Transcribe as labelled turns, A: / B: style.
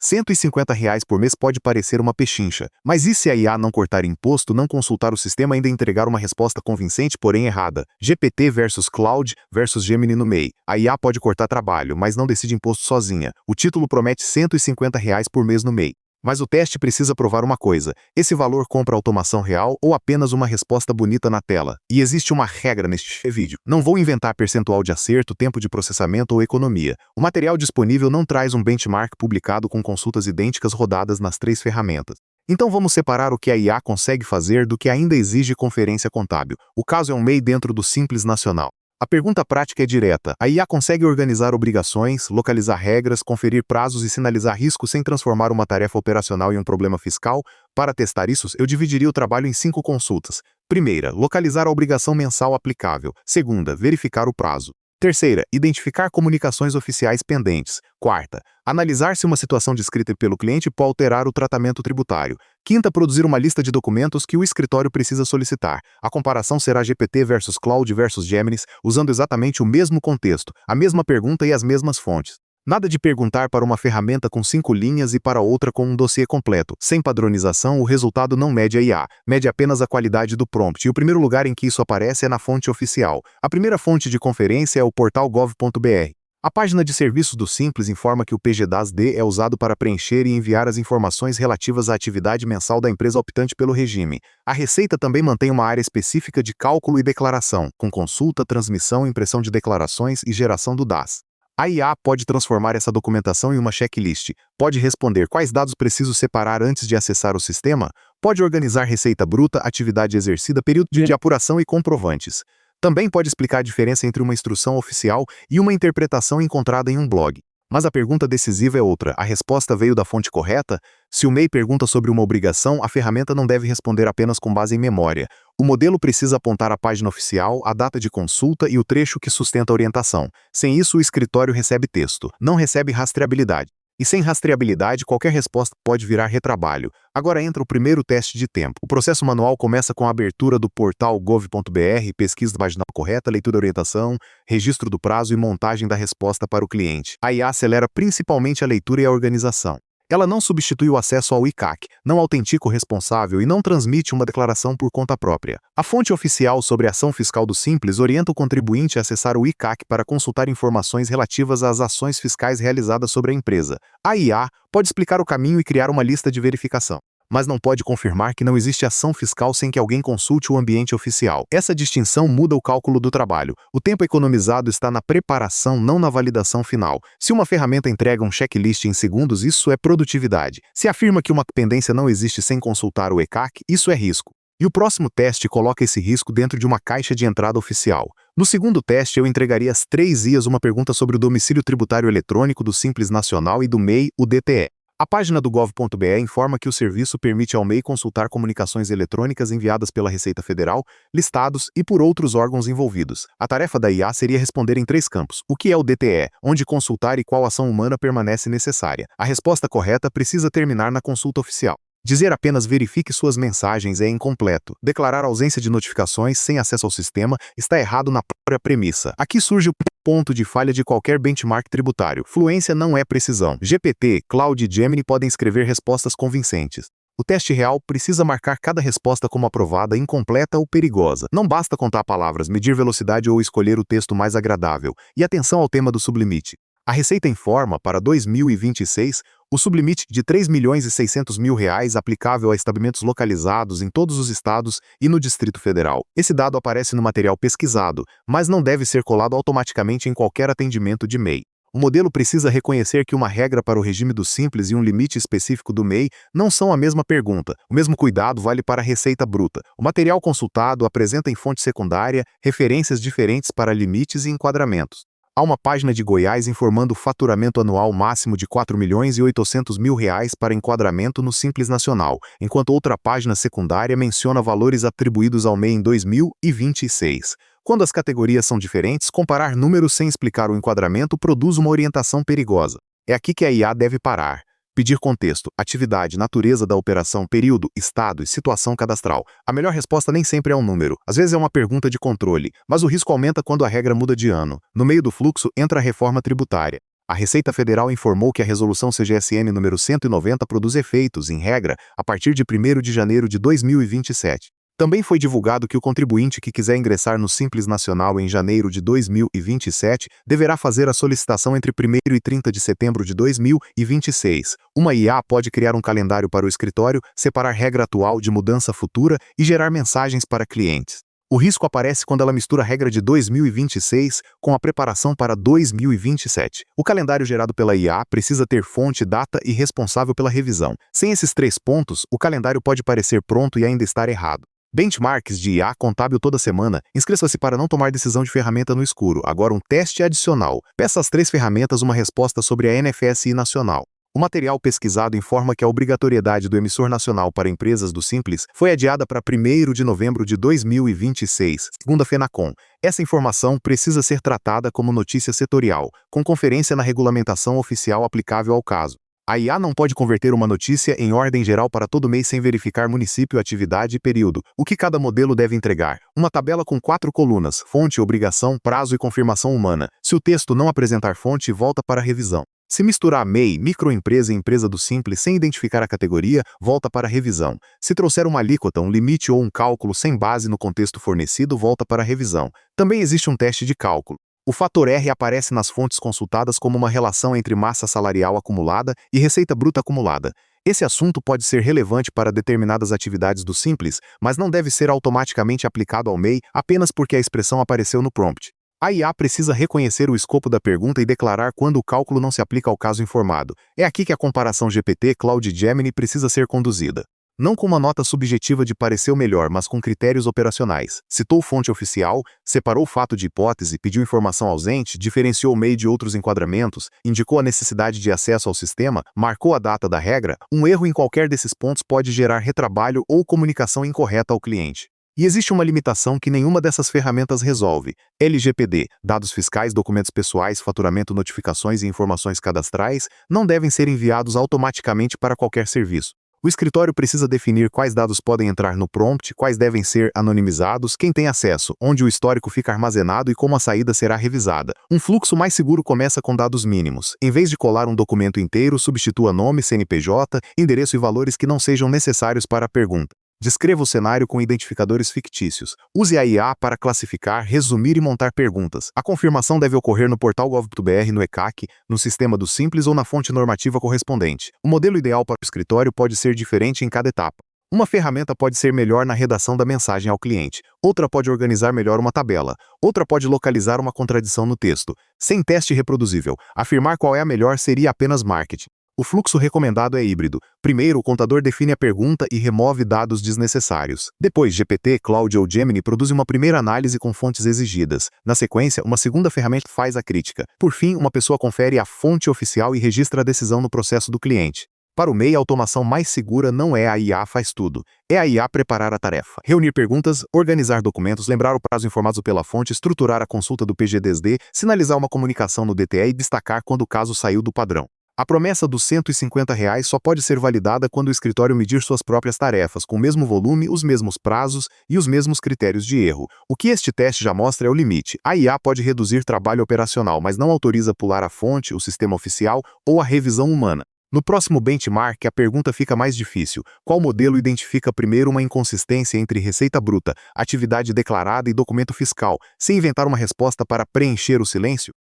A: R$ 150 por mês pode parecer uma pechincha, mas e se a IA não cortar imposto, não consultar o sistema e ainda entregar uma resposta convincente, porém errada? GPT versus Claude versus Gemini no MEI. A IA pode cortar trabalho, mas não decide imposto sozinha. O título promete R$ 150 por mês no MEI. Mas o teste precisa provar uma coisa: esse valor compra automação real ou apenas uma resposta bonita na tela? E existe uma regra neste vídeo. Não vou inventar percentual de acerto, tempo de processamento ou economia. O material disponível não traz um benchmark publicado com consultas idênticas rodadas nas 3 ferramentas. Então vamos separar o que a IA consegue fazer do que ainda exige conferência contábil. O caso é um MEI dentro do Simples Nacional. A pergunta prática é direta. A IA consegue organizar obrigações, localizar regras, conferir prazos e sinalizar riscos sem transformar uma tarefa operacional em um problema fiscal? Para testar isso, eu dividiria o trabalho em 5 consultas. Primeira, localizar a obrigação mensal aplicável. Segunda, verificar o prazo. Terceira, identificar comunicações oficiais pendentes. Quarta, analisar se uma situação descrita pelo cliente pode alterar o tratamento tributário. Quinta, produzir uma lista de documentos que o escritório precisa solicitar. A comparação será GPT versus Claude versus Gemini, usando exatamente o mesmo contexto, a mesma pergunta e as mesmas fontes. Nada de perguntar para uma ferramenta com 5 linhas e para outra com um dossiê completo. Sem padronização, o resultado não mede a IA, mede apenas a qualidade do prompt, e o primeiro lugar em que isso aparece é na fonte oficial. A primeira fonte de conferência é o portal gov.br. A página de serviços do Simples informa que o PGDAS-D é usado para preencher e enviar as informações relativas à atividade mensal da empresa optante pelo regime. A Receita também mantém uma área específica de cálculo e declaração, com consulta, transmissão, impressão de declarações e geração do DAS. A IA pode transformar essa documentação em uma checklist, pode responder quais dados preciso separar antes de acessar o sistema, pode organizar receita bruta, atividade exercida, período de apuração e comprovantes. Também pode explicar a diferença entre uma instrução oficial e uma interpretação encontrada em um blog. Mas a pergunta decisiva é outra: a resposta veio da fonte correta? Se o MEI pergunta sobre uma obrigação, a ferramenta não deve responder apenas com base em memória. O modelo precisa apontar a página oficial, a data de consulta e o trecho que sustenta a orientação. Sem isso, o escritório recebe texto, não recebe rastreabilidade. E sem rastreabilidade, qualquer resposta pode virar retrabalho. Agora entra o primeiro teste de tempo. O processo manual começa com a abertura do portal gov.br, pesquisa da página correta, leitura da orientação, registro do prazo e montagem da resposta para o cliente. A IA acelera principalmente a leitura e a organização. Ela não substitui o acesso ao ICAC, não autentica o responsável e não transmite uma declaração por conta própria. A fonte oficial sobre a ação fiscal do Simples orienta o contribuinte a acessar o ICAC para consultar informações relativas às ações fiscais realizadas sobre a empresa. A IA pode explicar o caminho e criar uma lista de verificação, mas não pode confirmar que não existe ação fiscal sem que alguém consulte o ambiente oficial. Essa distinção muda o cálculo do trabalho. O tempo economizado está na preparação, não na validação final. Se uma ferramenta entrega um checklist em segundos, isso é produtividade. Se afirma que uma pendência não existe sem consultar o ECAC, isso é risco. E o próximo teste coloca esse risco dentro de uma caixa de entrada oficial. No segundo teste, eu entregaria às 3 IAs uma pergunta sobre o domicílio tributário eletrônico do Simples Nacional e do MEI, o DTE. A página do gov.br informa que o serviço permite ao MEI consultar comunicações eletrônicas enviadas pela Receita Federal, listados e por outros órgãos envolvidos. A tarefa da IA seria responder em 3 campos: o que é o DTE, onde consultar e qual ação humana permanece necessária. A resposta correta precisa terminar na consulta oficial. Dizer apenas verifique suas mensagens é incompleto. Declarar ausência de notificações sem acesso ao sistema está errado na própria premissa. Aqui surge o ponto de falha de qualquer benchmark tributário. Fluência não é precisão. GPT, Claude e Gemini podem escrever respostas convincentes. O teste real precisa marcar cada resposta como aprovada, incompleta ou perigosa. Não basta contar palavras, medir velocidade ou escolher o texto mais agradável. E atenção ao tema do sublimite. A Receita informa, para 2026, o sublimite de R$ 3.600.000 aplicável a estabelecimentos localizados em todos os estados e no Distrito Federal. Esse dado aparece no material pesquisado, mas não deve ser colado automaticamente em qualquer atendimento de MEI. O modelo precisa reconhecer que uma regra para o regime do Simples e um limite específico do MEI não são a mesma pergunta. O mesmo cuidado vale para a receita bruta. O material consultado apresenta em fonte secundária referências diferentes para limites e enquadramentos. Há uma página de Goiás informando o faturamento anual máximo de R$ 4.800.000 para enquadramento no Simples Nacional, enquanto outra página secundária menciona valores atribuídos ao MEI em 2026. Quando as categorias são diferentes, comparar números sem explicar o enquadramento produz uma orientação perigosa. É aqui que a IA deve parar. Pedir contexto, atividade, natureza da operação, período, estado e situação cadastral. A melhor resposta nem sempre é um número. Às vezes é uma pergunta de controle, mas o risco aumenta quando a regra muda de ano. No meio do fluxo entra a reforma tributária. A Receita Federal informou que a Resolução CGSN número 190 produz efeitos, em regra, a partir de 1º de janeiro de 2027. Também foi divulgado que o contribuinte que quiser ingressar no Simples Nacional em janeiro de 2027 deverá fazer a solicitação entre 1º e 30 de setembro de 2026. Uma IA pode criar um calendário para o escritório, separar regra atual de mudança futura e gerar mensagens para clientes. O risco aparece quando ela mistura a regra de 2026 com a preparação para 2027. O calendário gerado pela IA precisa ter fonte, data e responsável pela revisão. Sem esses 3 pontos, o calendário pode parecer pronto e ainda estar errado. Benchmarks de IA contábil toda semana. Inscreva-se para não tomar decisão de ferramenta no escuro. Agora um teste adicional. Peça às 3 ferramentas uma resposta sobre a NFSI nacional. O material pesquisado informa que a obrigatoriedade do emissor nacional para empresas do Simples foi adiada para 1º de novembro de 2026, segundo a FENACON. Essa informação precisa ser tratada como notícia setorial, com conferência na regulamentação oficial aplicável ao caso. A IA não pode converter uma notícia em ordem geral para todo mês sem verificar município, atividade e período. O que cada modelo deve entregar? Uma tabela com 4 colunas: fonte, obrigação, prazo e confirmação humana. Se o texto não apresentar fonte, volta para a revisão. Se misturar MEI, microempresa e empresa do Simples sem identificar a categoria, volta para a revisão. Se trouxer uma alíquota, um limite ou um cálculo sem base no contexto fornecido, volta para a revisão. Também existe um teste de cálculo. O fator R aparece nas fontes consultadas como uma relação entre massa salarial acumulada e receita bruta acumulada. Esse assunto pode ser relevante para determinadas atividades do Simples, mas não deve ser automaticamente aplicado ao MEI apenas porque a expressão apareceu no prompt. A IA precisa reconhecer o escopo da pergunta e declarar quando o cálculo não se aplica ao caso informado. É aqui que a comparação GPT-Claude Gemini precisa ser conduzida. Não com uma nota subjetiva de pareceu melhor, mas com critérios operacionais. Citou fonte oficial, separou fato de hipótese, pediu informação ausente, diferenciou o MEI de outros enquadramentos, indicou a necessidade de acesso ao sistema, marcou a data da regra. Um erro em qualquer desses pontos pode gerar retrabalho ou comunicação incorreta ao cliente. E existe uma limitação que nenhuma dessas ferramentas resolve. LGPD, dados fiscais, documentos pessoais, faturamento, notificações e informações cadastrais não devem ser enviados automaticamente para qualquer serviço. O escritório precisa definir quais dados podem entrar no prompt, quais devem ser anonimizados, quem tem acesso, onde o histórico fica armazenado e como a saída será revisada. Um fluxo mais seguro começa com dados mínimos. Em vez de colar um documento inteiro, substitua nome, CNPJ, endereço e valores que não sejam necessários para a pergunta. Descreva o cenário com identificadores fictícios. Use a IA para classificar, resumir e montar perguntas. A confirmação deve ocorrer no portal gov.br, no ECAC, no sistema do Simples ou na fonte normativa correspondente. O modelo ideal para o escritório pode ser diferente em cada etapa. Uma ferramenta pode ser melhor na redação da mensagem ao cliente. Outra pode organizar melhor uma tabela. Outra pode localizar uma contradição no texto. Sem teste reproduzível, afirmar qual é a melhor seria apenas marketing. O fluxo recomendado é híbrido. Primeiro, o contador define a pergunta e remove dados desnecessários. Depois, GPT, Claude ou Gemini produz uma primeira análise com fontes exigidas. Na sequência, uma segunda ferramenta faz a crítica. Por fim, uma pessoa confere a fonte oficial e registra a decisão no processo do cliente. Para o MEI, a automação mais segura não é a IA faz tudo. É a IA preparar a tarefa. Reunir perguntas, organizar documentos, lembrar o prazo informado pela fonte, estruturar a consulta do PGDSD, sinalizar uma comunicação no DTE e destacar quando o caso saiu do padrão. A promessa dos R$ 150 só pode ser validada quando o escritório medir suas próprias tarefas, com o mesmo volume, os mesmos prazos e os mesmos critérios de erro. O que este teste já mostra é o limite. A IA pode reduzir trabalho operacional, mas não autoriza pular a fonte, o sistema oficial ou a revisão humana. No próximo benchmark, a pergunta fica mais difícil. Qual modelo identifica primeiro uma inconsistência entre receita bruta, atividade declarada e documento fiscal, sem inventar uma resposta para preencher o silêncio?